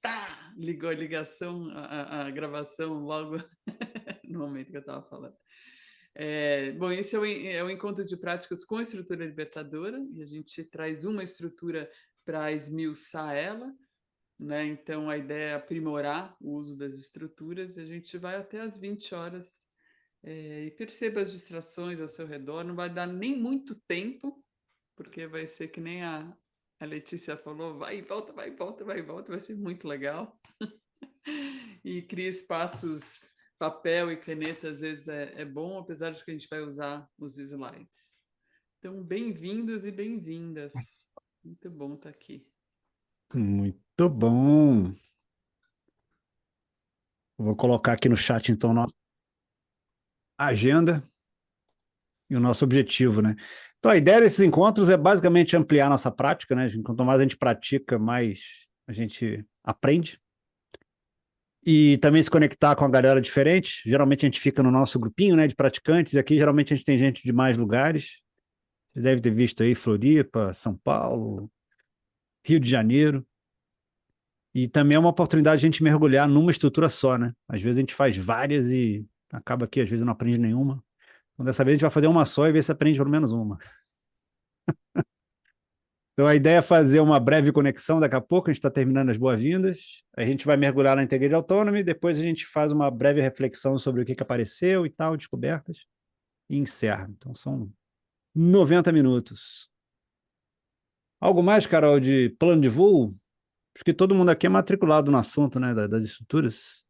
tá, ligou a ligação, a gravação logo no momento que eu estava falando. Bom, esse é o encontro de práticas com a estrutura libertadora, e a gente traz uma estrutura para esmiuçar ela, né? Então, a ideia é aprimorar o uso das estruturas, e a gente vai até às 20 horas, e perceba as distrações ao seu redor, não vai dar nem muito tempo, porque vai ser que nem a Letícia falou, vai e volta, vai e volta, vai e volta, vai ser muito legal. E cria espaços, papel e caneta, às vezes é bom, apesar de que a gente vai usar os slides. Então, bem-vindos e bem-vindas. Muito bom estar aqui. Muito bom. Vou colocar aqui no chat, então, nossa agenda e o nosso objetivo, né? Então, a ideia desses encontros é basicamente ampliar nossa prática, né? Quanto mais a gente pratica, mais a gente aprende. E também se conectar com a galera diferente. Geralmente a gente fica no nosso grupinho, né, de praticantes. E aqui, geralmente, a gente tem gente de mais lugares. Você deve ter visto aí Floripa, São Paulo, Rio de Janeiro. E também é uma oportunidade de a gente mergulhar numa estrutura só, né? Às vezes a gente faz várias e acaba que às vezes não aprende nenhuma. Então, dessa vez a gente vai fazer uma só e ver se aprende pelo menos uma. Então, a ideia é fazer uma breve conexão daqui a pouco, a gente está terminando as boas-vindas, a gente vai mergulhar na Integrated Autonomy, depois a gente faz uma breve reflexão sobre o que apareceu e tal, descobertas, e encerra. Então, são 90 minutos. Algo mais, Carol, de plano de voo? Acho que todo mundo aqui é matriculado no assunto, né, das estruturas.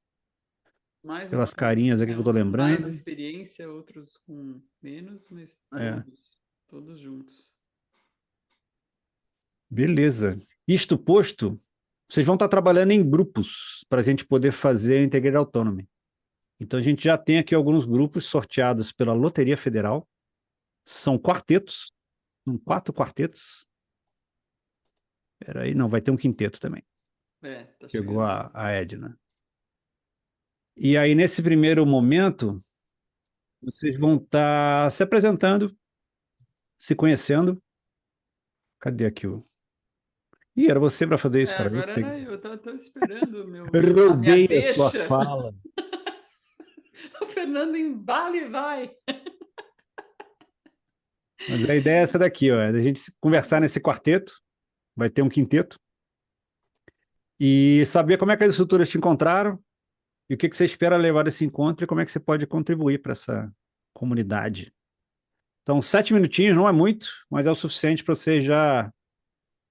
Mais ou Pelas menos. carinhas aqui que eu Uns estou com mais lembrando. experiência, outros com menos, mas É. todos juntos. Beleza. Isto posto, vocês vão estar trabalhando em grupos para a gente poder fazer a Integrated Autonomy. Então, a gente já tem aqui alguns grupos sorteados pela Loteria Federal. São quartetos, são 4 quartetos. Espera aí, não, vai ter um quinteto também. Tá Chegou chegando. a Edna. E aí, nesse primeiro momento, vocês vão estar se apresentando, se conhecendo. Cadê aqui o... Ih, era você para fazer isso, cara. Agora era eu, tô esperando a minha Roubei a sua deixa. fala. O Fernando embala e vai. Mas a ideia é essa daqui, ó, é a gente conversar nesse quarteto, vai ter um quinteto, e saber como é que as estruturas te encontraram, e o que você espera levar desse encontro, e como é que você pode contribuir para essa comunidade. Então, 7 minutinhos não é muito, mas é o suficiente para vocês já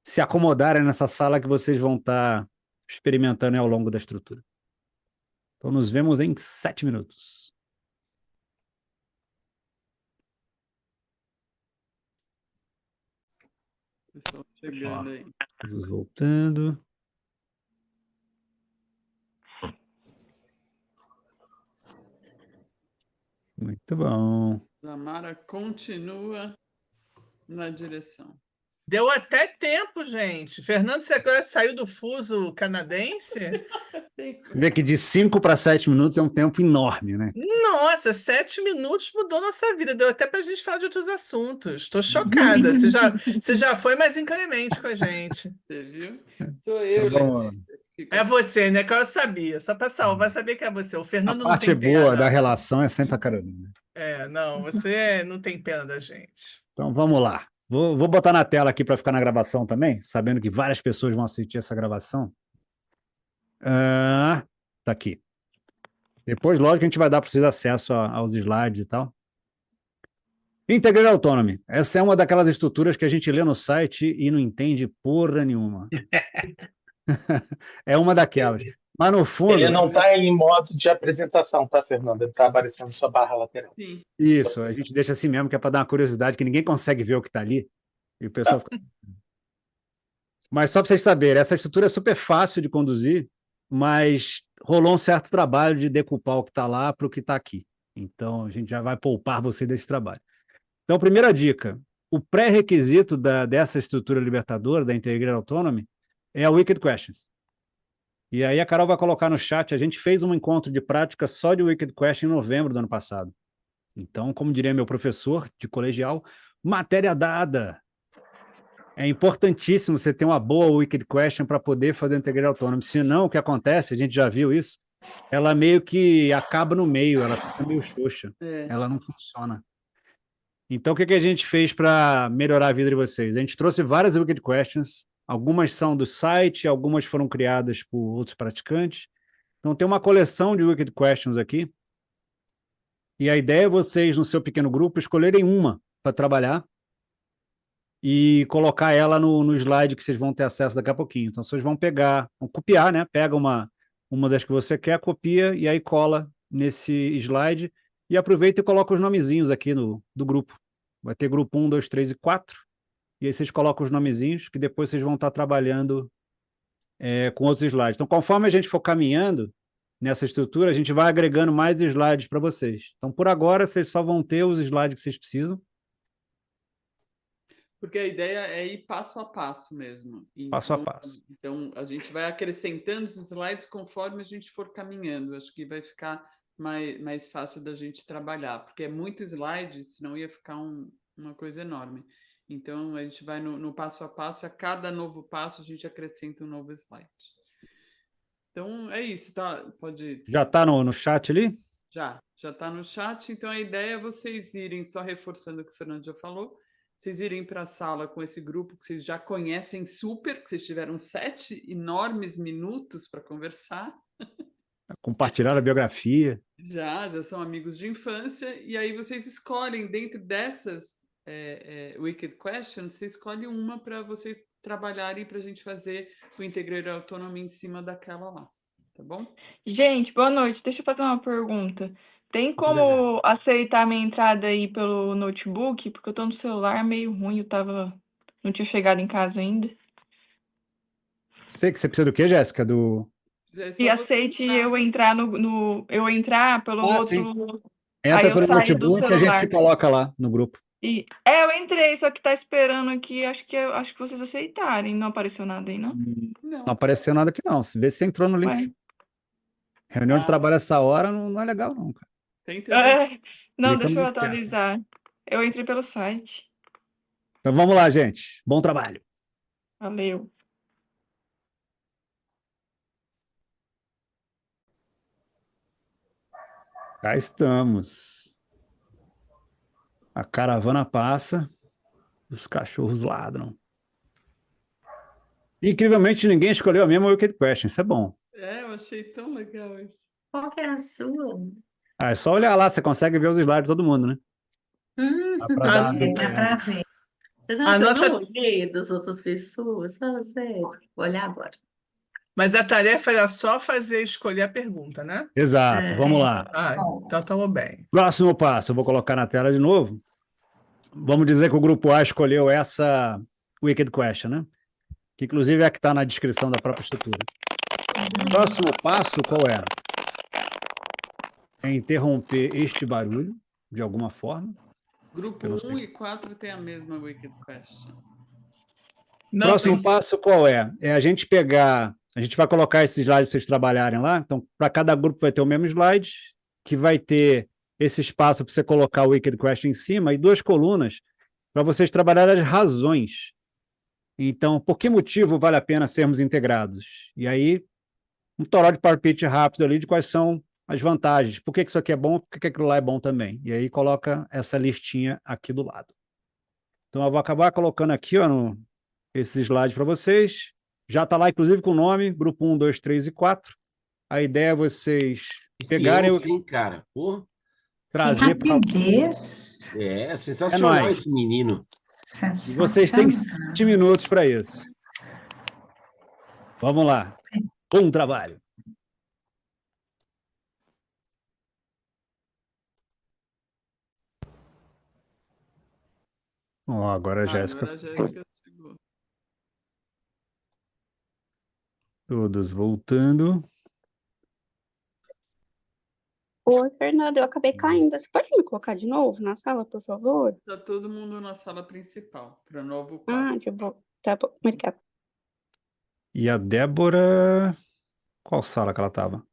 se acomodarem nessa sala que vocês vão estar experimentando ao longo da estrutura. Então, nos vemos em 7 minutos. Pessoal chegando aí. Todos voltando. Muito bom. Zamara continua na direção. Deu até tempo, gente. Fernando, você agora saiu do fuso canadense? Vê que de 5 para 7 minutos é um tempo enorme, né? Nossa, 7 minutos mudou nossa vida. Deu até para a gente falar de outros assuntos. Estou chocada. Você já foi mais inclemente com a gente. Você viu? Sou eu, Tá bom. Letícia. É você, né? Que eu sabia. Só para salvar, saber que é você. O A Fernando não parte tem boa da pena. relação é sempre a Carolina. Não, você não tem pena da gente. Então vamos lá. Vou botar na tela aqui para ficar na gravação também, sabendo que várias pessoas vão assistir essa gravação. Tá aqui. Depois, lógico, a gente vai dar para vocês acesso aos slides e tal. Integrated Autonomy. Essa é uma daquelas estruturas que a gente lê no site e não entende porra nenhuma. É uma daquelas. Mas no fundo. Ele não está em modo de apresentação, tá, Fernando? Ele está aparecendo sua barra lateral. Sim. Isso, a gente deixa assim mesmo, que é para dar uma curiosidade, que ninguém consegue ver o que está ali. E o pessoal fica... Mas só para vocês saberem, essa estrutura é super fácil de conduzir, mas rolou um certo trabalho de decupar o que está lá para o que está aqui. Então, a gente já vai poupar você desse trabalho. Então, primeira dica, o pré-requisito dessa estrutura libertadora, da Integrated Autonomy, é a Wicked Questions. E aí a Carol vai colocar no chat, a gente fez um encontro de prática só de Wicked Question em novembro do ano passado. Então, como diria meu professor de colegial, matéria dada. É importantíssimo você ter uma boa Wicked Question para poder fazer o Integrated Autonomy. Senão, o que acontece, a gente já viu isso, ela meio que acaba no meio, ela fica meio xoxa. É. Ela não funciona. Então, o que a gente fez para melhorar a vida de vocês? A gente trouxe várias Wicked Questions, algumas são do site, algumas foram criadas por outros praticantes. Então, tem uma coleção de Wicked Questions aqui. E a ideia é vocês, no seu pequeno grupo, escolherem uma para trabalhar e colocar ela no slide que vocês vão ter acesso daqui a pouquinho. Então, vocês vão vão copiar, né? Pega uma das que você quer, copia e aí cola nesse slide e aproveita e coloca os nomezinhos aqui do grupo. Vai ter grupo 1, 2, 3 e 4. E aí vocês colocam os nomezinhos que depois vocês vão estar trabalhando com outros slides. Então, conforme a gente for caminhando nessa estrutura, a gente vai agregando mais slides para vocês. Então, por agora, vocês só vão ter os slides que vocês precisam. Porque a ideia é ir passo a passo mesmo. Passo a passo. Então, a gente vai acrescentando os slides conforme a gente for caminhando. Acho que vai ficar mais fácil da gente trabalhar, porque é muito slide, senão ia ficar uma coisa enorme. Então, a gente vai no passo a passo, a cada novo passo a gente acrescenta um novo slide. Então, é isso, tá? Pode... Já está no chat ali? Já está no chat. Então, a ideia é vocês irem, só reforçando o que o Fernando já falou, vocês irem para a sala com esse grupo que vocês já conhecem super, que vocês tiveram 7 enormes minutos para conversar. Compartilhar a biografia. Já são amigos de infância. E aí vocês escolhem, dentro dessas Wicked Questions, você escolhe uma para vocês trabalharem para a gente fazer o Integrated Autonomy em cima daquela lá. Tá bom? Gente, boa noite. Deixa eu fazer uma pergunta. Tem como aceitar a minha entrada aí pelo notebook? Porque eu tô no celular meio ruim, não tinha chegado em casa ainda. Sei que você precisa do quê, Jéssica? E aceite eu entrar eu entrar pelo outro. Sim. Entra pelo notebook que a gente coloca lá no grupo. Eu entrei, só que tá esperando aqui, acho que vocês aceitarem. Não apareceu nada aí, não? Não apareceu nada aqui, não. Vê se você entrou no link. Reunião de trabalho essa hora não é legal, não, cara. Não, deixa eu atualizar. Eu entrei pelo site. Então vamos lá, gente. Bom trabalho. Valeu. Cá estamos. A caravana passa, os cachorros ladram. Incrivelmente, ninguém escolheu a mesma Wicked Question. Isso é bom. Eu achei tão legal isso. Qual que é a sua? É só olhar lá, você consegue ver os slides de todo mundo, né? Dá pra Dá para ver. Mas eu não olhei das outras pessoas, fala sério. Vou olhar agora. Mas a tarefa era só escolher a pergunta, né? Exato, vamos lá. Então estamos bem. Próximo passo, eu vou colocar na tela de novo. Vamos dizer que o grupo A escolheu essa Wicked Question, né? Que inclusive é a que está na descrição da própria estrutura. O próximo passo qual é? É interromper este barulho, de alguma forma. Grupo 1 e 4 tem a mesma Wicked Question. Próximo passo qual é? É a gente pegar... A gente vai colocar esses slides para vocês trabalharem lá. Então, para cada grupo vai ter o mesmo slide, que vai ter esse espaço para você colocar o Wicked Question em cima e 2 colunas para vocês trabalharem as razões. Então, por que motivo vale a pena sermos integrados? E aí, um toró de palpite rápido ali de quais são as vantagens. Por que isso aqui é bom, por que aquilo lá é bom também. E aí, coloca essa listinha aqui do lado. Então, eu vou acabar colocando aqui esses slides para vocês. Já está lá, inclusive, com o nome, grupo 1, 2, 3 e 4. A ideia é vocês pegarem... Sim, cara. Pô. Trazer que rapidez! É sensacional esse menino. E vocês têm 7 minutos para isso. Vamos lá. Bom trabalho. Agora a Jéssica chegou. Todos voltando. Oi, Fernanda, eu acabei caindo. Você pode me colocar de novo na sala, por favor? Está todo mundo na sala principal, para o novo passo. De bom. Tá bom, obrigada. E a Débora... Qual sala que ela estava?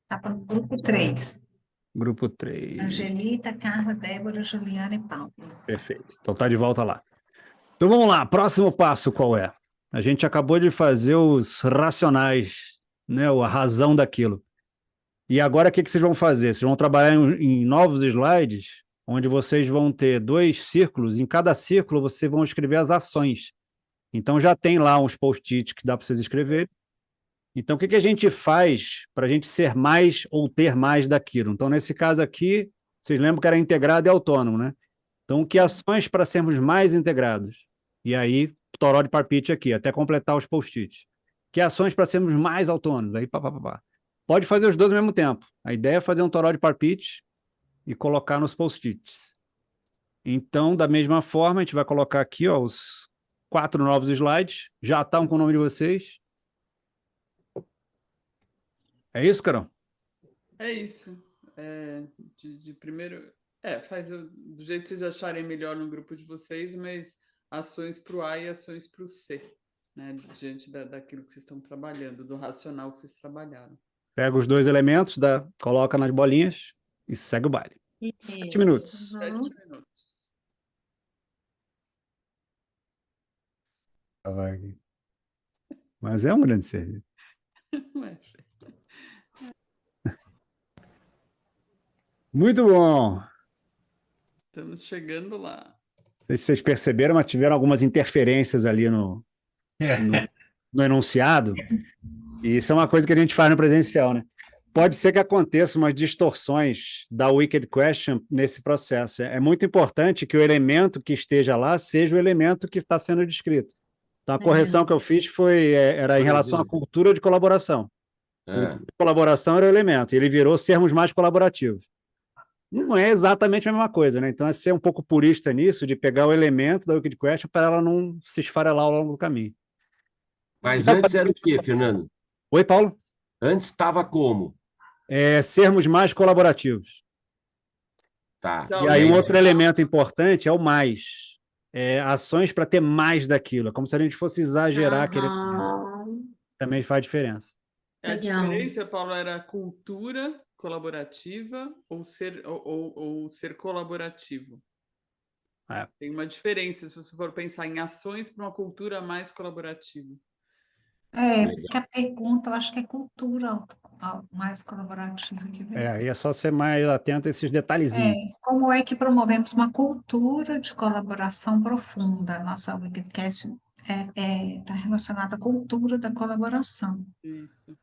Estava no grupo 3. Grupo 3. Angelita, Carla, Débora, Juliana e Paulo. Perfeito. Então tá de volta lá. Então vamos lá, próximo passo qual é? A gente acabou de fazer os racionais, né? A razão daquilo. E agora o que vocês vão fazer? Vocês vão trabalhar em novos slides, onde vocês vão ter 2 círculos, em cada círculo vocês vão escrever as ações. Então já tem lá uns post-its que dá para vocês escreverem. Então o que a gente faz para a gente ser mais ou ter mais daquilo? Então nesse caso aqui, vocês lembram que era integrado e autônomo, né? Então que ações para sermos mais integrados? E aí, toró de palpite aqui, até completar os post-its. Que ações para sermos mais autônomos? Aí, pá. Pode fazer os dois ao mesmo tempo. A ideia é fazer um toró de palpite e colocar nos post-its. Então, da mesma forma, a gente vai colocar aqui ó, os 4 novos slides. Já estão com o nome de vocês. É isso, Carol? É isso. De primeiro. Faz do jeito que vocês acharem melhor no grupo de vocês, mas ações para o A e ações para o C, né? Diante daquilo que vocês estão trabalhando, do racional que vocês trabalharam. Pega os 2 elementos, coloca nas bolinhas e segue o baile. 7 minutos. 7 minutos. Mas é um grande serviço. Muito bom. Estamos chegando lá. Não sei se vocês perceberam, mas tiveram algumas interferências ali no enunciado. E isso é uma coisa que a gente faz no presencial, né? Pode ser que aconteça umas distorções da Wicked Question nesse processo. É muito importante que o elemento que esteja lá seja o elemento que está sendo descrito. Então, a correção que eu fiz era em relação à cultura de colaboração. Cultura de colaboração era o elemento, e ele virou sermos mais colaborativos. Não é exatamente a mesma coisa, né? Então, é ser um pouco purista nisso, de pegar o elemento da Wicked Question para ela não se esfarelar ao longo do caminho. Mas antes era o quê, Fernando? Oi, Paulo? Antes estava como? Sermos mais colaborativos. Tá. E aí um outro elemento importante é o mais. Ações para ter mais daquilo. É como se a gente fosse exagerar aquele elemento. Também faz diferença. A diferença, Paulo, era cultura colaborativa ou ser colaborativo. Tem uma diferença se você for pensar em ações para uma cultura mais colaborativa. Porque a pergunta, eu acho que é cultura mais colaborativa. Aí é só ser mais atento a esses detalhezinhos. Como é que promovemos uma cultura de colaboração profunda? Nossa Wikicast está relacionada à cultura da colaboração. Isso.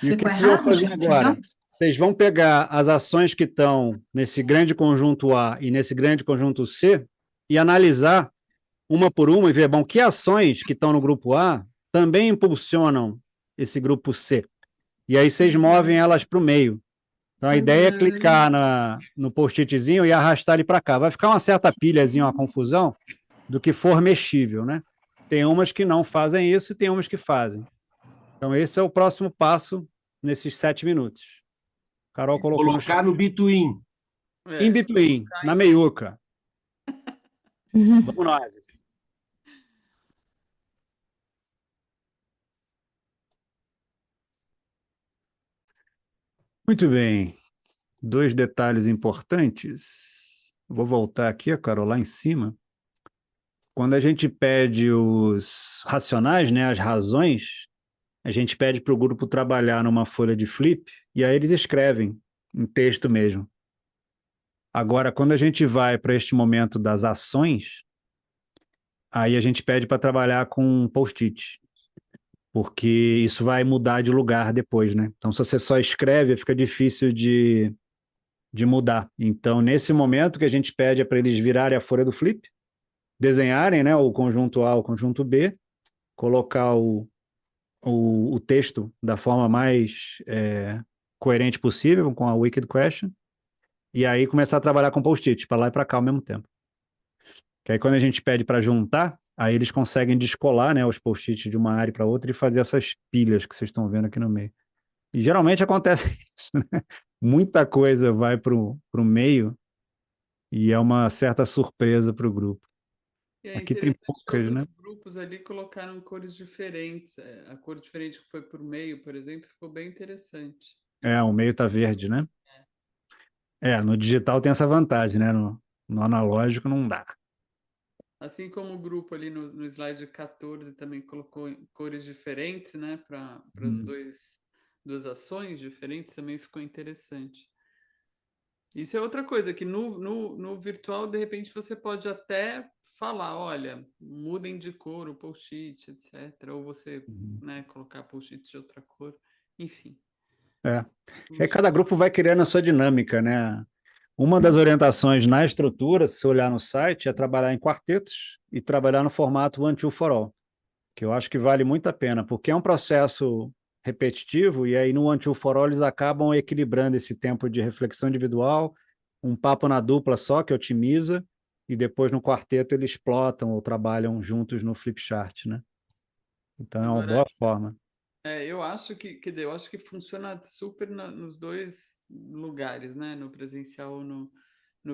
E o que vocês vão fazer agora? Vocês vão pegar as ações que estão nesse grande conjunto A e nesse grande conjunto C e analisar uma por uma e ver, bom, que ações que estão no grupo A também impulsionam esse grupo C. E aí vocês movem elas para o meio. Então a ideia é clicar no post-itzinho e arrastar ele para cá. Vai ficar uma certa pilhazinha, uma confusão do que for mexível, né? Tem umas que não fazem isso e tem umas que fazem. Então esse é o próximo passo nesses 7 minutos. Carol colocou Colocar no between. In between, na meiuca. Vamos nós. Muito bem. 2 detalhes importantes. Vou voltar aqui, Carol, lá em cima. Quando a gente pede os racionais, né, as razões, a gente pede para o grupo trabalhar numa folha de flip e aí eles escrevem em texto mesmo. Agora, quando a gente vai para este momento das ações, aí a gente pede para trabalhar com post-it, porque isso vai mudar de lugar depois, né? Então, se você só escreve, fica difícil de mudar. Então, nesse momento que a gente pede é para eles virarem a folha do flip, desenharem, né, o conjunto A, o conjunto B, colocar o texto da forma mais coerente possível com a Wicked Question, e aí começar a trabalhar com post-it, para lá e para cá ao mesmo tempo. Que aí quando a gente pede para juntar, aí eles conseguem descolar, né, os post-its de uma área para outra e fazer essas pilhas que vocês estão vendo aqui no meio. E geralmente acontece isso, né? Muita coisa vai para o meio e é uma certa surpresa para o grupo. Aqui tem poucas, né? Os grupos ali colocaram cores diferentes. A cor diferente que foi por meio, por exemplo, ficou bem interessante. O meio está verde, né? No digital tem essa vantagem, né? No analógico não dá. Assim como o grupo ali no slide 14 também colocou cores diferentes, né, para as duas ações diferentes, também ficou interessante. Isso é outra coisa, que no virtual, de repente, você pode até falar, olha, mudem de cor o post-it, etc. Ou você, né, colocar post-it de outra cor, enfim. E cada grupo vai criando a sua dinâmica, né? Uma das orientações na estrutura, se você olhar no site, é trabalhar em quartetos e trabalhar no formato One Two for All, que eu acho que vale muito a pena, porque é um processo repetitivo, e aí no One Two for All eles acabam equilibrando esse tempo de reflexão individual, um papo na dupla só, que otimiza, e depois no quarteto eles plotam ou trabalham juntos no flipchart, né? Então é uma boa forma. Eu acho eu acho que funciona super nos dois lugares, né? No presencial ou no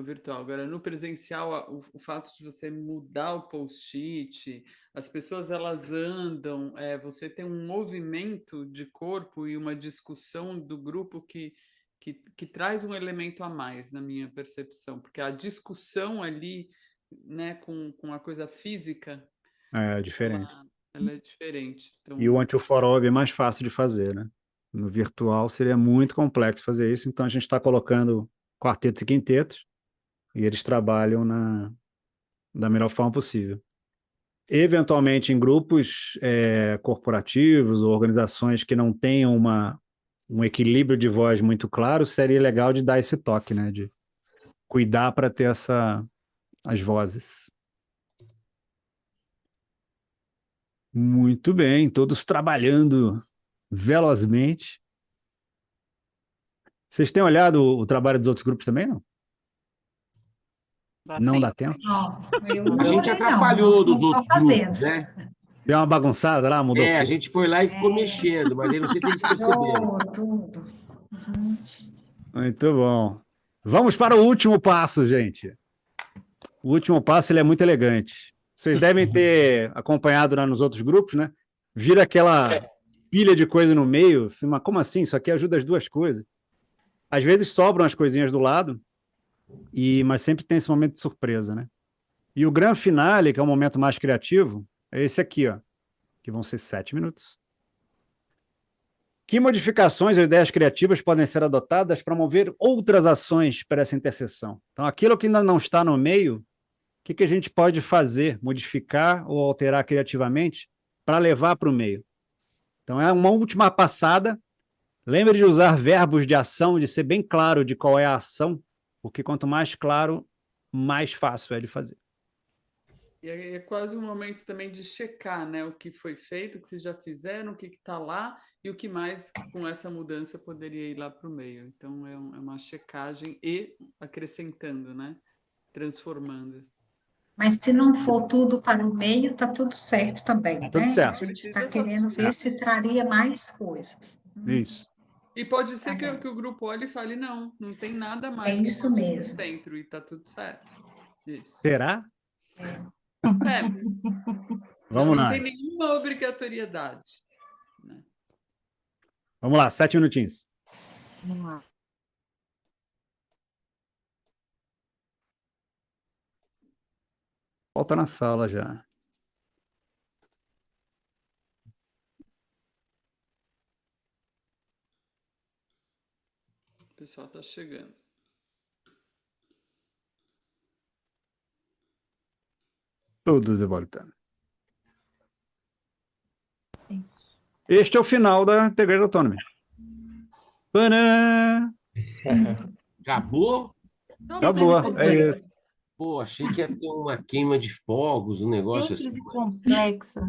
virtual. Agora, no presencial, o fato de você mudar o post-it, as pessoas elas andam, você tem um movimento de corpo e uma discussão do grupo que traz um elemento a mais, na minha percepção, porque a discussão ali, né, com a coisa física, É diferente. ela é diferente. Então, E o One Two for All é mais fácil de fazer, né? No virtual seria muito complexo fazer isso, então a gente está colocando quartetos e quintetos e eles trabalham da melhor forma possível. Eventualmente, em grupos corporativos ou organizações que não tenham um equilíbrio de voz muito claro, seria legal de dar esse toque, né? De cuidar para ter as vozes. Muito bem, todos trabalhando velozmente. Vocês têm olhado o trabalho dos outros grupos também, não? Não dá tempo? Não, eu não A gente olhei, não. atrapalhou Nós dos estamos só outros fazendo. grupos, né? Deu uma bagunçada lá, mudou. A gente foi lá e ficou mexendo, mas aí não sei se eles perceberam. Tudo. Muito bom. Vamos para o último passo, gente. O último passo ele é muito elegante. Vocês devem ter acompanhado lá nos outros grupos, né? Vira aquela pilha de coisa no meio. Mas como assim? Isso aqui ajuda as duas coisas. Às vezes sobram as coisinhas do lado, mas sempre tem esse momento de surpresa, né? E o grande finale, que é o momento mais criativo, é esse aqui, ó, que vão ser 7 minutos. Que modificações ou ideias criativas podem ser adotadas para mover outras ações para essa interseção? Então, aquilo que ainda não está no meio, o que a gente pode fazer, modificar ou alterar criativamente para levar para o meio? Então, é uma última passada. Lembre de usar verbos de ação, de ser bem claro de qual é a ação, porque quanto mais claro, mais fácil é de fazer. E é quase um momento também de checar, né, o que foi feito, o que vocês já fizeram, o que está lá e o que mais com essa mudança poderia ir lá para o meio. Então é uma checagem e acrescentando, né, transformando. Mas se não for tudo para o meio, está tudo certo também, né? Tudo certo. A gente está querendo ver se traria mais coisas. Isso. E pode ser que o grupo olhe e fale, não tem nada mais. É isso mesmo. No centro e está tudo certo. Isso. Será? Mas Vamos não lá. tem nenhuma obrigatoriedade. Né? Vamos lá, 7 minutinhos. Vamos lá. Volta na sala já. O pessoal está chegando. Todos de volta. Este é o final da Integrated Autonomy. Tcharam! Acabou? Acabou, é isso. Pô, achei que ia ter uma queima de fogos, um negócio Simples assim. e complexa.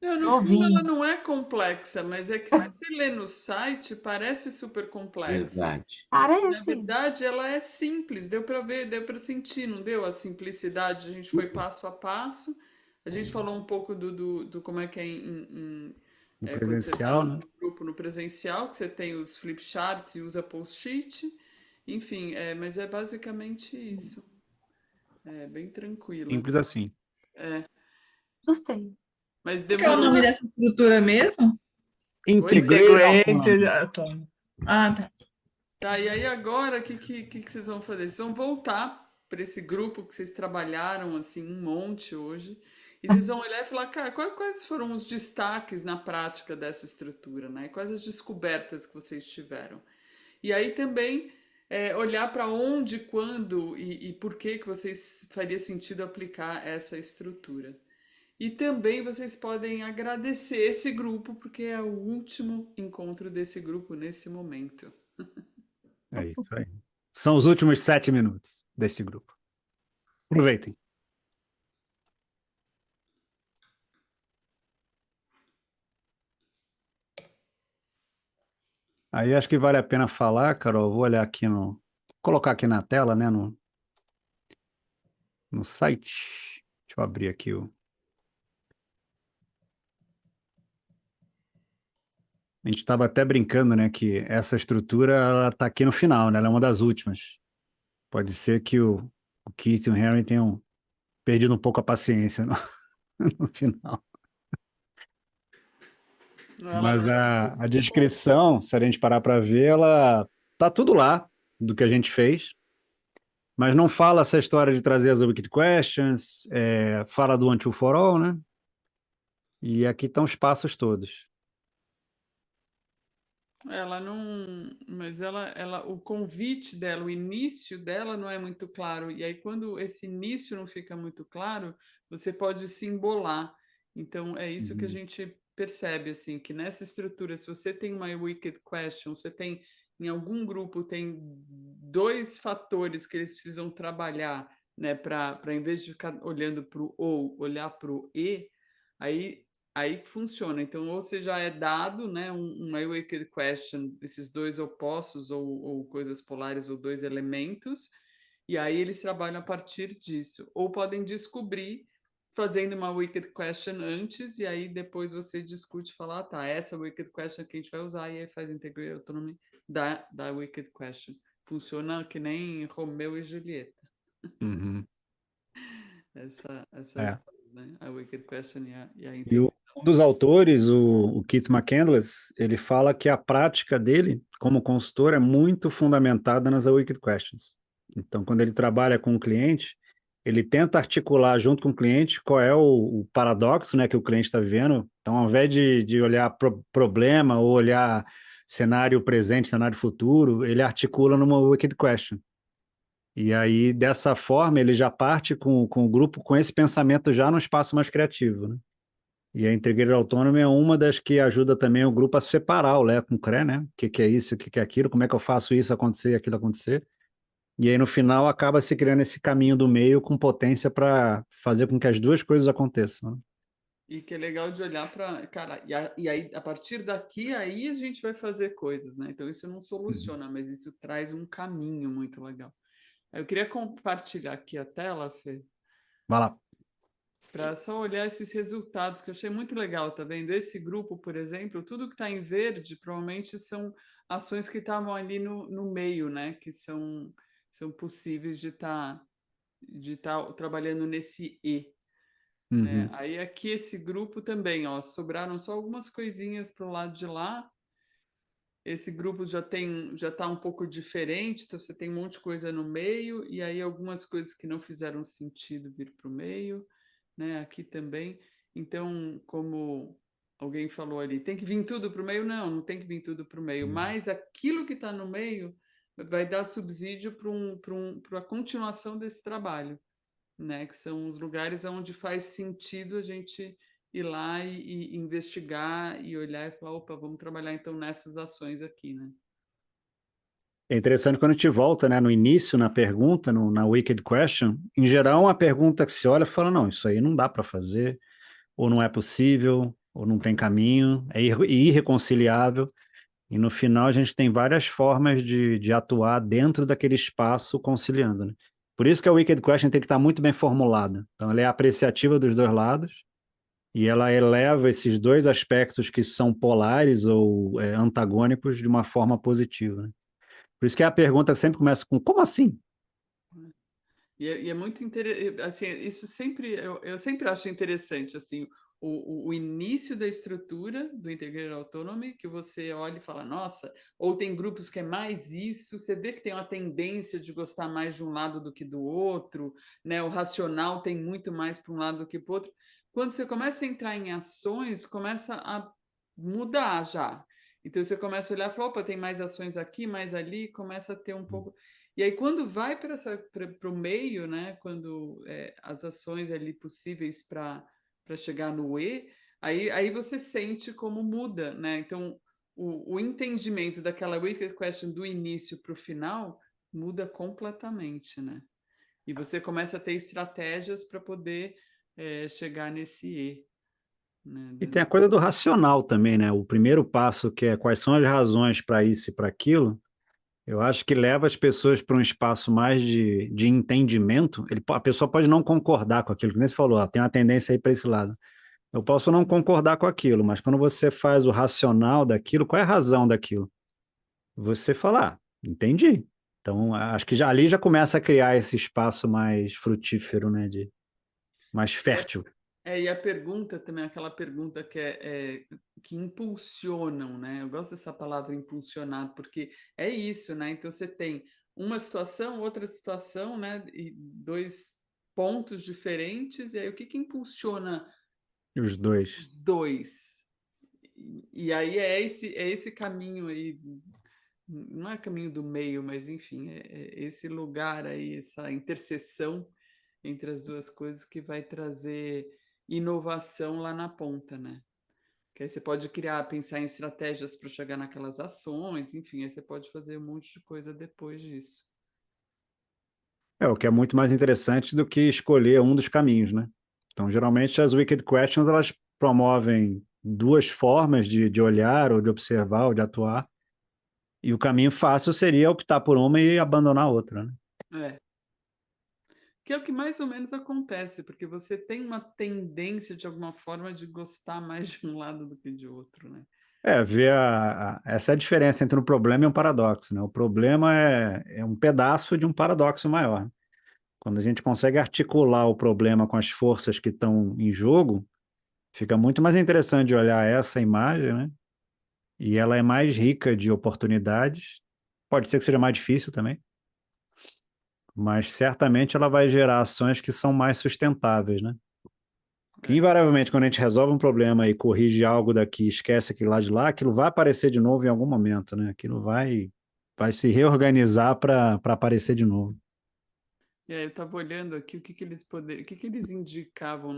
No fundo, ela não é complexa, mas é que se você lê no site, parece super complexa. Verdade. Na Parece. verdade, ela é simples, deu para ver, deu para sentir, não deu? A simplicidade, a gente foi passo a passo. A gente falou um pouco do como é que é No quando você presencial, tá né? no grupo no presencial, que você tem os flip charts e usa post-it. Enfim, mas é basicamente isso. É bem tranquilo. Simples assim. Gostei. Mas Qual é o nome dessa estrutura mesmo? Integrated Autonomy. Ah, tá. Tá, e aí agora, o que vocês vão fazer? Vocês vão voltar para esse grupo que vocês trabalharam assim um monte hoje, e vocês vão olhar e falar, cara, quais foram os destaques na prática dessa estrutura, né? Quais as descobertas que vocês tiveram? E aí também olhar para onde, quando e por que vocês faria sentido aplicar essa estrutura. E também vocês podem agradecer esse grupo, porque é o último encontro desse grupo nesse momento. É isso aí. São os últimos 7 minutos deste grupo. Aproveitem. Aí acho que vale a pena falar, Carol. Vou olhar aqui colocar aqui na tela, né? No site. Deixa eu abrir aqui A gente estava até brincando, né? Que essa estrutura, ela tá aqui no final, né? Ela é uma das últimas. Pode ser que o Keith e o Henry tenham perdido um pouco a paciência no final. Mas a descrição, se a gente parar para ver, ela tá tudo lá do que a gente fez, mas não fala essa história de trazer as wicked questions, fala do one two for all, né? E aqui estão os passos todos. Ela não, mas o convite dela, o início dela não é muito claro. E aí quando esse início não fica muito claro, você pode se embolar. Então é isso que a gente percebe assim, que nessa estrutura, se você tem uma wicked question, você tem em algum grupo tem 2 fatores que eles precisam trabalhar, né, para em vez de ficar olhando para o ou, olhar para o e, aí que funciona. Então, ou você já é dado, né, uma wicked question, esses 2 opostos ou coisas polares ou 2 elementos, e aí eles trabalham a partir disso. Ou podem descobrir fazendo uma wicked question antes, e aí depois você discute e fala, tá, essa wicked question que a gente vai usar, e aí faz integrate autonomy da wicked question. Funciona que nem Romeu e Julieta. Uhum. Essa né? A wicked question e a E um dos autores, o Keith McCandless, ele fala que a prática dele, como consultor, é muito fundamentada nas wicked questions. Então, quando ele trabalha com o cliente, ele tenta articular junto com o cliente qual é o paradoxo, né, que o cliente está vivendo. Então, ao invés de olhar problema ou olhar cenário presente, cenário futuro, ele articula numa wicked question. E aí, dessa forma, ele já parte com o grupo com esse pensamento já no espaço mais criativo, né? E a Integrated Autonomy é uma das que ajuda também o grupo a separar o Lé com o CRE, né? O que é isso, o que é aquilo, como é que eu faço isso acontecer e aquilo acontecer. E aí, no final, acaba se criando esse caminho do meio com potência para fazer com que as duas coisas aconteçam, né? E que é legal de olhar para... Cara, e aí, a partir daqui, aí a gente vai fazer coisas, né? Então, isso não soluciona, mas isso traz um caminho muito legal. Eu queria compartilhar aqui a tela, Fê. Vai lá. Para só olhar esses resultados, que eu achei muito legal, tá vendo? Esse grupo, por exemplo, tudo que está em verde, provavelmente são ações que estavam ali no meio, né? Que são possíveis de estar trabalhando nesse E. Né? Aí aqui esse grupo também, ó, sobraram só algumas coisinhas para o lado de lá. Esse grupo já está um pouco diferente, então você tem um monte de coisa no meio, e aí algumas coisas que não fizeram sentido vir para o meio, né? Aqui também. Então, como alguém falou ali, tem que vir tudo para o meio? Não, não tem que vir tudo para o meio, mas aquilo que está no meio vai dar subsídio para a continuação desse trabalho, né? Que são os lugares onde faz sentido a gente ir lá e investigar e olhar e falar, opa, vamos trabalhar então nessas ações aqui, né? É interessante quando a gente volta, né, no início, na pergunta, na wicked question, em geral, uma pergunta que se olha e fala, não, isso aí não dá para fazer, ou não é possível, ou não tem caminho, é irreconciliável, e no final a gente tem várias formas de atuar dentro daquele espaço conciliando, né? Por isso que a wicked question tem que estar muito bem formulada. Então, ela é apreciativa dos dois lados, e ela eleva esses dois aspectos que são polares ou antagônicos de uma forma positiva, né? Por isso que a pergunta sempre começa com, como assim? E é muito interessante, assim, isso sempre, eu sempre acho interessante, assim, o início da estrutura do Integrated Autonomy, que você olha e fala, nossa, ou tem grupos que é mais isso, você vê que tem uma tendência de gostar mais de um lado do que do outro, né? O racional tem muito mais para um lado do que para o outro. Quando você começa a entrar em ações, começa a mudar já. Então você começa a olhar e fala, opa, tem mais ações aqui, mais ali, começa a ter um pouco. E aí, quando vai para o meio, né? Quando as ações ali possíveis para chegar no E, aí você sente como muda, né? Então, o entendimento daquela wicked question do início para o final muda completamente, né? E você começa a ter estratégias para poder chegar nesse E. Né? E tem a coisa do racional também, né? O primeiro passo, que é quais são as razões para isso e para aquilo, eu acho que leva as pessoas para um espaço mais de entendimento. A pessoa pode não concordar com aquilo, que nem você falou, tem uma tendência aí para esse lado. Eu posso não concordar com aquilo, mas quando você faz o racional daquilo, qual é a razão daquilo? Você fala, entendi. Então, acho que ali já começa a criar esse espaço mais frutífero, né? Mais fértil. E a pergunta também, aquela pergunta que impulsionam, né? Eu gosto dessa palavra impulsionar, porque é isso, né? Então você tem uma situação, outra situação, né? E dois pontos diferentes, e aí o que impulsiona os dois? Os dois. E aí é esse caminho aí, não é caminho do meio, mas enfim, é esse lugar aí, essa interseção entre as duas coisas que vai trazer inovação lá na ponta, né? Que aí você pode pensar em estratégias para chegar naquelas ações, enfim, aí você pode fazer um monte de coisa depois disso. O que é muito mais interessante do que escolher um dos caminhos, né? Então, geralmente, as Wicked Questions, elas promovem duas formas de olhar, ou de observar, ou de atuar, e o caminho fácil seria optar por uma e abandonar a outra, né? Que é o que mais ou menos acontece, porque você tem uma tendência, de alguma forma, de gostar mais de um lado do que de outro, né? Ver essa é a diferença entre um problema e um paradoxo, né? O problema é um pedaço de um paradoxo maior. Quando a gente consegue articular o problema com as forças que estão em jogo, fica muito mais interessante de olhar essa imagem, né? E ela é mais rica de oportunidades. Pode ser que seja mais difícil também, mas certamente ela vai gerar ações que são mais sustentáveis, né? Porque invariavelmente, quando a gente resolve um problema e corrige algo daqui, esquece aquilo lá de lá, aquilo vai aparecer de novo em algum momento, né? Aquilo vai se reorganizar para aparecer de novo. E aí eu estava olhando aqui o que eles indicavam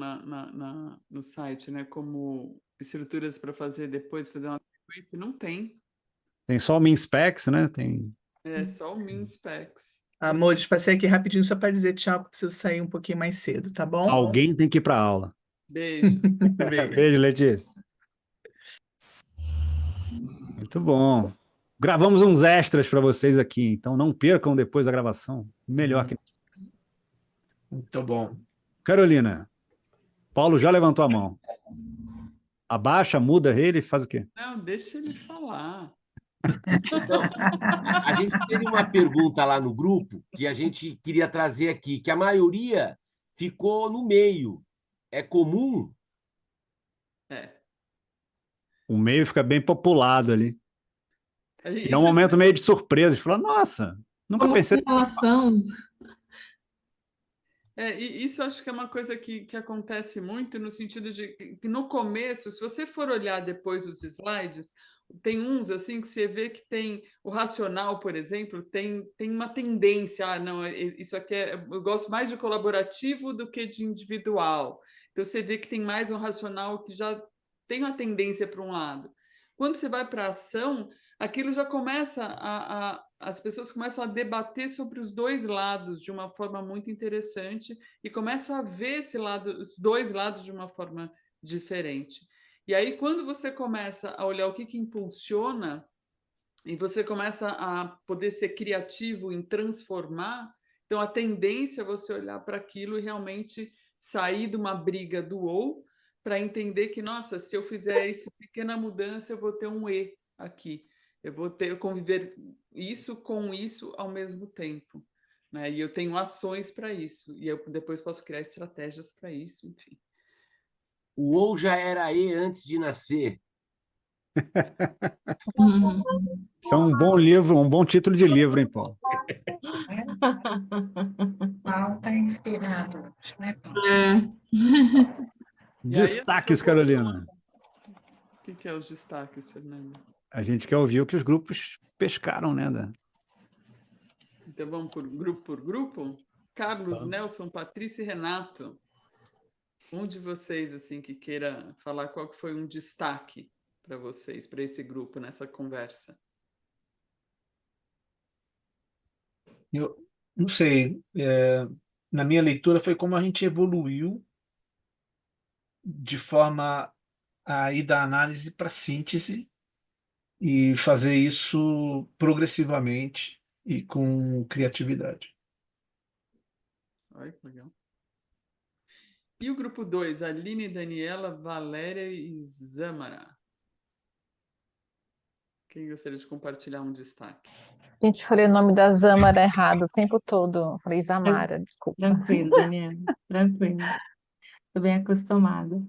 no site, né? Como estruturas para fazer depois, fazer uma sequência, não tem. Tem só o min-specs, né? Só o min-specs. Amores, passei aqui rapidinho só para dizer tchau, que eu preciso sair um pouquinho mais cedo, tá bom? Alguém tem que ir para a aula. Beijo. Beijo, Letícia. Muito bom. Gravamos uns extras para vocês aqui, então não percam depois da gravação. Melhor que. Muito bom. Carolina, Paulo já levantou a mão. Abaixa, muda ele, faz o quê? Não, deixa ele falar. Então, a gente teve uma pergunta lá no grupo que a gente queria trazer aqui, que a maioria ficou no meio. É comum? O meio fica bem populado ali. E é um Isso momento meio de surpresa, de falar, nossa, nunca pensei. E isso acho que é uma coisa que acontece muito no sentido de que no começo, se você for olhar depois os slides, tem uns assim que você vê que tem o racional, por exemplo, tem uma tendência, não, isso aqui eu gosto mais de colaborativo do que de individual. Então você vê que tem mais um racional que já tem uma tendência para um lado. Quando você vai para a ação, aquilo já começa as pessoas começam a debater sobre os dois lados de uma forma muito interessante e começam a ver os dois lados de uma forma diferente. E aí, quando você começa a olhar o que impulsiona e você começa a poder ser criativo em transformar, então a tendência é você olhar para aquilo e realmente sair de uma briga do ou para entender que, nossa, se eu fizer essa pequena mudança, eu vou ter um E aqui. Eu vou conviver isso com isso ao mesmo tempo. Né? E eu tenho ações para isso. E eu depois posso criar estratégias para isso, enfim. O ou já era e antes de nascer. Isso é um bom livro, um bom título de livro, hein, Paulo? Paulo está inspirado, né, Paulo? E aí, Destaques, Carolina. o que é os destaques, Fernanda? A gente quer ouvir o que os grupos pescaram, né, Dan? Então vamos por grupo? Carlos, Nelson, Patrícia e Renato. Um de vocês, assim, que queira falar qual que foi um destaque para vocês, para esse grupo, nessa conversa. Eu não sei, na minha leitura foi como a gente evoluiu de forma a ir da análise para síntese e fazer isso progressivamente e com criatividade. Olha que legal. E o grupo 2, Aline, Daniela, Valéria e Zamara. Quem gostaria de compartilhar um destaque? Gente, falei o nome da Zamara errado o tempo todo. Falei Zamara, desculpa. Tranquilo, Daniela. Tranquilo. Estou bem acostumada.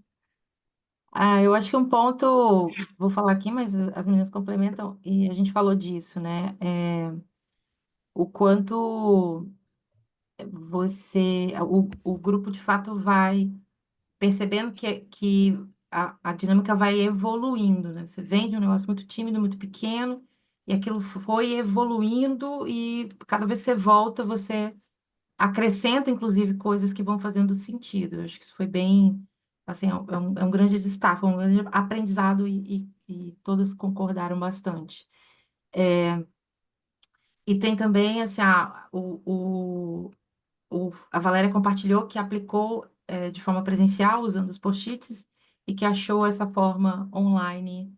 Eu acho que um ponto, vou falar aqui, mas as meninas complementam, e a gente falou disso, né? O quanto o grupo de fato vai percebendo que a dinâmica vai evoluindo, né? Você vem de um negócio muito tímido, muito pequeno, e aquilo foi evoluindo, e cada vez que você volta, você acrescenta, inclusive, coisas que vão fazendo sentido. Eu acho que isso foi bem, assim, é um grande destaque, foi um grande aprendizado, e todas concordaram bastante. E tem também, assim, a Valéria compartilhou que aplicou de forma presencial, usando os post-its, e que achou essa forma online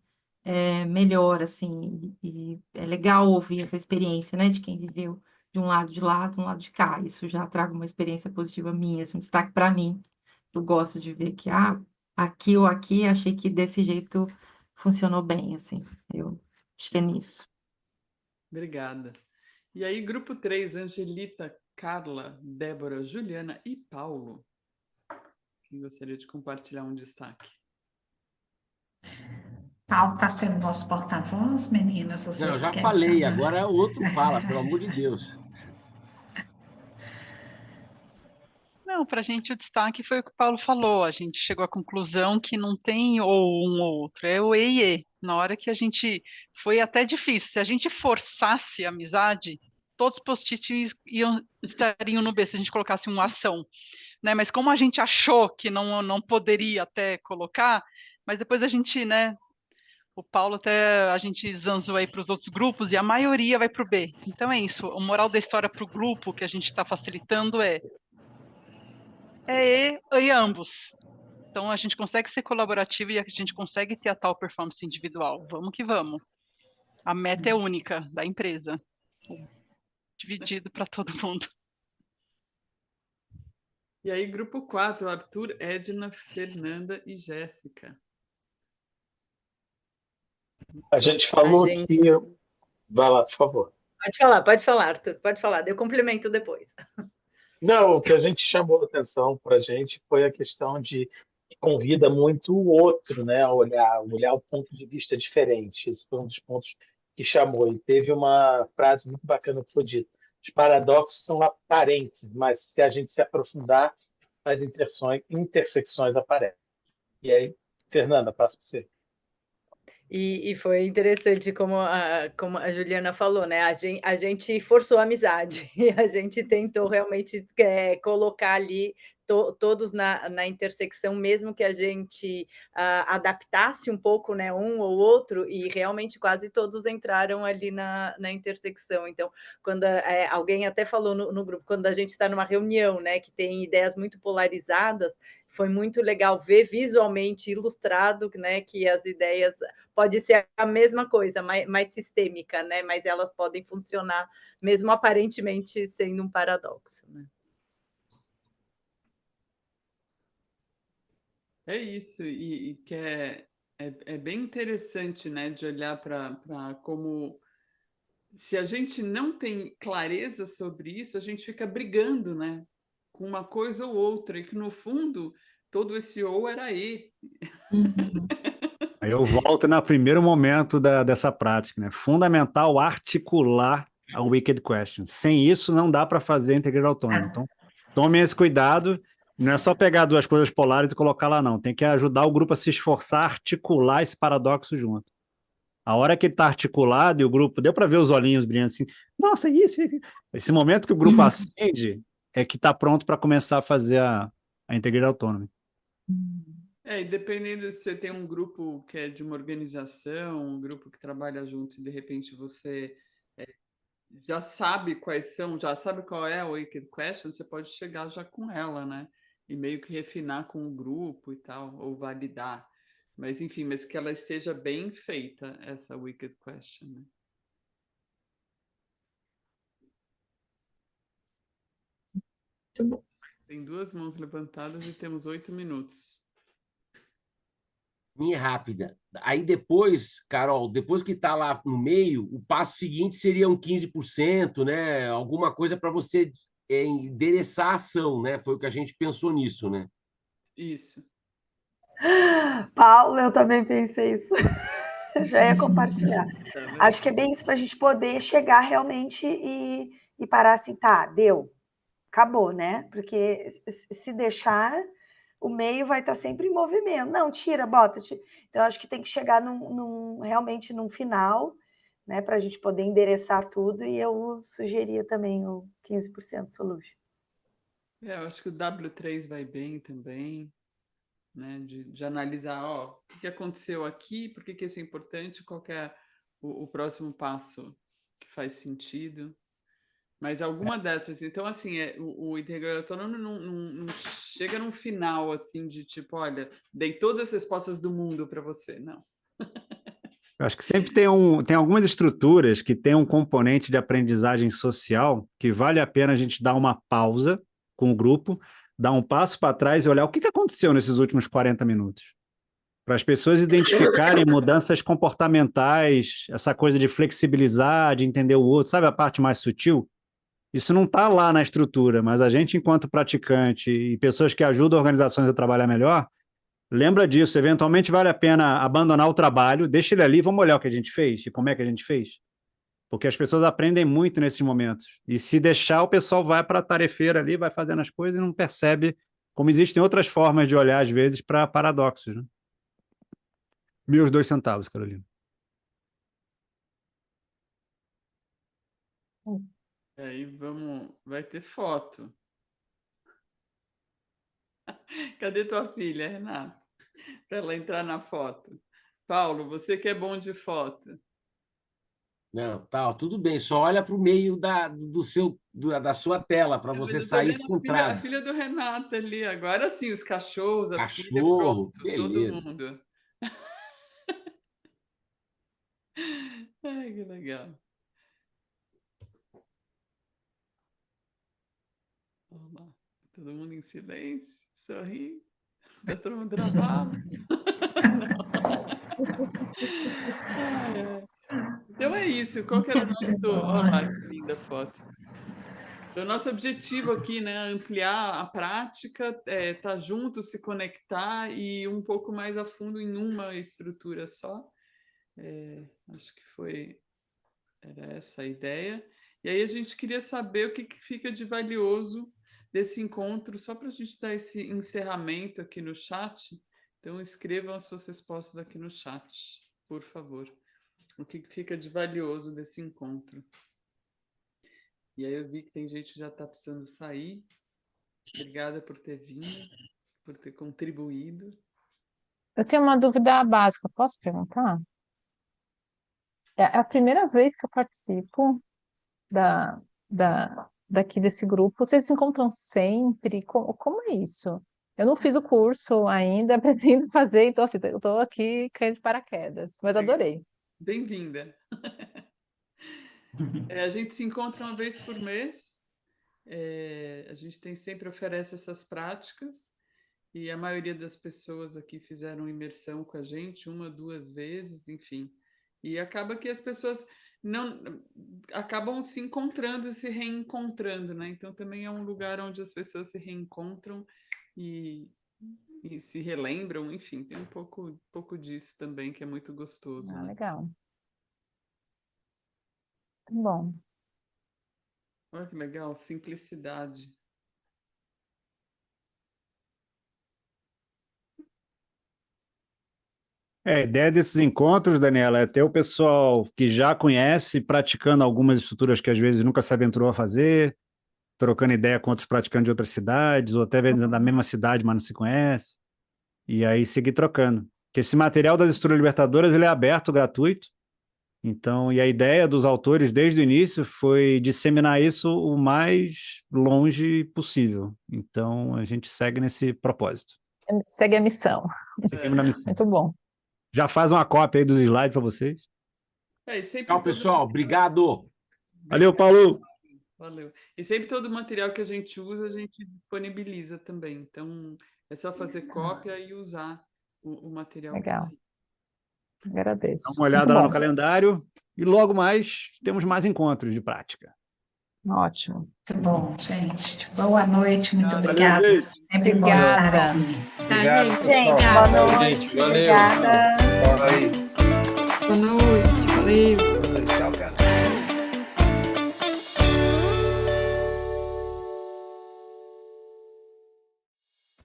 melhor, assim, e é legal ouvir essa experiência, né, de quem viveu de um lado de lá, de um lado de cá. Isso já traga uma experiência positiva minha, assim, um destaque para mim. Eu gosto de ver que, aqui ou aqui, achei que desse jeito funcionou bem, assim. Eu acho que é nisso. Obrigada. E aí, grupo 3, Angelita, Carla, Débora, Juliana e Paulo. Quem gostaria de compartilhar um destaque? Paulo está sendo nosso porta-voz, meninas? Não, eu Vocês já querem falei, falar? agora o outro fala, pelo amor de Deus. Não, para a gente o destaque foi o que o Paulo falou. A gente chegou à conclusão que não tem ou um ou outro, é o e e. Na hora que a gente foi até difícil. Se a gente forçasse a amizade, todos os post-its estariam no B se a gente colocasse uma ação, né? Mas como a gente achou que não poderia até colocar, mas depois a gente, né? O Paulo até a gente zanzou aí para os outros grupos e a maioria vai para o B. Então é isso. O moral da história para o grupo que a gente está facilitando é e ambos. Então, a gente consegue ser colaborativo e a gente consegue ter a tal performance individual. Vamos que vamos. A meta é única da empresa. Dividido para todo mundo. E aí, grupo 4, Arthur, Edna, Fernanda e Jéssica. A gente falou que... Vai lá, por favor. Pode falar, Arthur, pode falar, eu complemento depois. Não, o que a gente chamou a atenção para a gente foi a questão de que convida muito o outro, né, a olhar o ponto de vista diferente. Esse foi um dos pontos que chamou. E teve uma frase muito bacana que foi dita: os paradoxos são aparentes, mas se a gente se aprofundar, as intersecções aparecem. E aí, Fernanda, passo para você. E foi interessante como a Juliana falou, né? A gente forçou a amizade e a gente tentou realmente colocar ali todos na intersecção, mesmo que a gente adaptasse um pouco, né, um ou outro, e realmente quase todos entraram ali na intersecção. Então, quando alguém até falou no grupo, quando a gente está numa reunião, né, que tem ideias muito polarizadas, foi muito legal ver visualmente ilustrado, né, que as ideias pode ser a mesma coisa, mais sistêmica, né, mas elas podem funcionar mesmo aparentemente sendo um paradoxo, né? É isso, e que é bem interessante, né, de olhar para como, se a gente não tem clareza sobre isso, a gente fica brigando, né, com uma coisa ou outra, e que no fundo todo esse ou era E. Aí eu volto no primeiro momento dessa prática, né? Fundamental articular a Wicked Question. Sem isso, não dá para fazer integral autônomo. Então, tomem esse cuidado. Não é só pegar duas coisas polares e colocar lá, não. Tem que ajudar o grupo a se esforçar a articular esse paradoxo junto. A hora que ele está articulado e o grupo... Deu para ver os olhinhos brilhando assim. Nossa, isso. Esse momento que o grupo acende é que está pronto para começar a fazer a integral autônoma. E dependendo se você tem um grupo que é de uma organização, um grupo que trabalha junto e de repente você já sabe quais são, já sabe qual é a Wicked Question, você pode chegar já com ela, né? E meio que refinar com o grupo e tal, ou validar. Mas enfim, mas que ela esteja bem feita, essa Wicked Question, né? Tem 2 mãos levantadas e temos 8 minutos. Minha rápida. Aí depois, Carol, depois que está lá no meio, o passo seguinte seria um 15%, né? Alguma coisa para você endereçar a ação, né? Foi o que a gente pensou nisso, né? Isso. Paulo, eu também pensei isso. Já ia compartilhar. Acho que é bem isso para a gente poder chegar realmente e parar assim, tá, deu, acabou, né? Porque se deixar, o meio vai estar sempre em movimento. Não, tira, bota. Tira. Então, acho que tem que chegar realmente num final, né? Para a gente poder endereçar tudo, e eu sugeria também o 15% solution. Eu acho que o W3 vai bem também. Né, de analisar o que aconteceu aqui, por que isso é importante, qual que é o próximo passo que faz sentido. Mas alguma dessas, então assim, o integral autônomo não chega num final assim de tipo, olha, dei todas as respostas do mundo para você, não. Eu acho que sempre tem algumas estruturas que tem um componente de aprendizagem social que vale a pena a gente dar uma pausa com o grupo, dar um passo para trás e olhar o que aconteceu nesses últimos 40 minutos. Para as pessoas identificarem mudanças comportamentais, essa coisa de flexibilizar, de entender o outro, sabe a parte mais sutil? Isso não está lá na estrutura, mas a gente, enquanto praticante e pessoas que ajudam organizações a trabalhar melhor, lembra disso. Eventualmente vale a pena abandonar o trabalho, deixa ele ali, vamos olhar o que a gente fez e como é que a gente fez. Porque as pessoas aprendem muito nesses momentos. E se deixar, o pessoal vai para a tarefeira ali, vai fazendo as coisas e não percebe como existem outras formas de olhar, às vezes, para paradoxos. Né? Meus 2 centavos, Carolina. Aí vai ter foto. Cadê tua filha, Renato? Para ela entrar na foto. Paulo, você que é bom de foto. Não, tá, tudo bem. Só olha para o meio da sua tela para você sair centrado. A filha do Renato ali. Agora sim, os cachorros, a filha, Cachorro, pronto, beleza. todo mundo. Ai, que legal. Vamos lá. Todo mundo em silêncio, sorri. Tá todo mundo travado. Então é isso. Qual que era o nosso... Olha lá, que linda foto. O nosso objetivo aqui, né, ampliar a prática, estar junto, se conectar e um pouco mais a fundo em uma estrutura só. Acho que era essa a ideia. E aí a gente queria saber o que fica de valioso desse encontro, só para a gente dar esse encerramento aqui no chat. Então escrevam as suas respostas aqui no chat, por favor. O que fica de valioso desse encontro? E aí eu vi que tem gente que já está precisando sair. Obrigada por ter vindo, por ter contribuído. Eu tenho uma dúvida básica, posso perguntar? É a primeira vez que eu participo daqui desse grupo. Vocês se encontram sempre? Como é isso? Eu não fiz o curso ainda, pretendo fazer, então assim, eu estou aqui caindo de paraquedas, mas adorei. Bem-vinda. A gente se encontra uma vez por mês. A gente sempre oferece essas práticas e a maioria das pessoas aqui fizeram imersão com a gente 1 ou 2 vezes, enfim. E acaba que as pessoas acabam se encontrando e se reencontrando, né? Então também é um lugar onde as pessoas se reencontram e e se relembram, enfim, tem um pouco disso também, que é muito gostoso, Ah, né? legal. Bom, Olha que legal, simplicidade. A ideia desses encontros, Daniela, é ter o pessoal que já conhece praticando algumas estruturas que às vezes nunca se aventurou a fazer, trocando ideia com outros praticantes de outras cidades, ou até dentro da mesma cidade, mas não se conhece, e aí seguir trocando. Porque esse material das estruturas libertadoras, ele é aberto, gratuito, então, e a ideia dos autores desde o início foi disseminar isso o mais longe possível. Então, a gente segue nesse propósito. segue a missão. Seguimos na missão. Muito bom. Já faz uma cópia aí dos slides para vocês. E sempre Tchau, pessoal. Obrigado. Valeu, Paulo. Valeu. E sempre todo o material que a gente usa, a gente disponibiliza também. Então, é só fazer cópia e usar o material. Legal. Agradeço. Dá uma olhada Muito lá bom. no calendário e logo mais temos mais encontros de prática. Ótimo. Muito bom, gente. Boa noite, muito Valeu, obrigada. gente. Sempre bom estar Obrigada. aqui. Tá, Gente, boa noite. Gente, valeu. Obrigada. Fala aí. Boa noite. Valeu.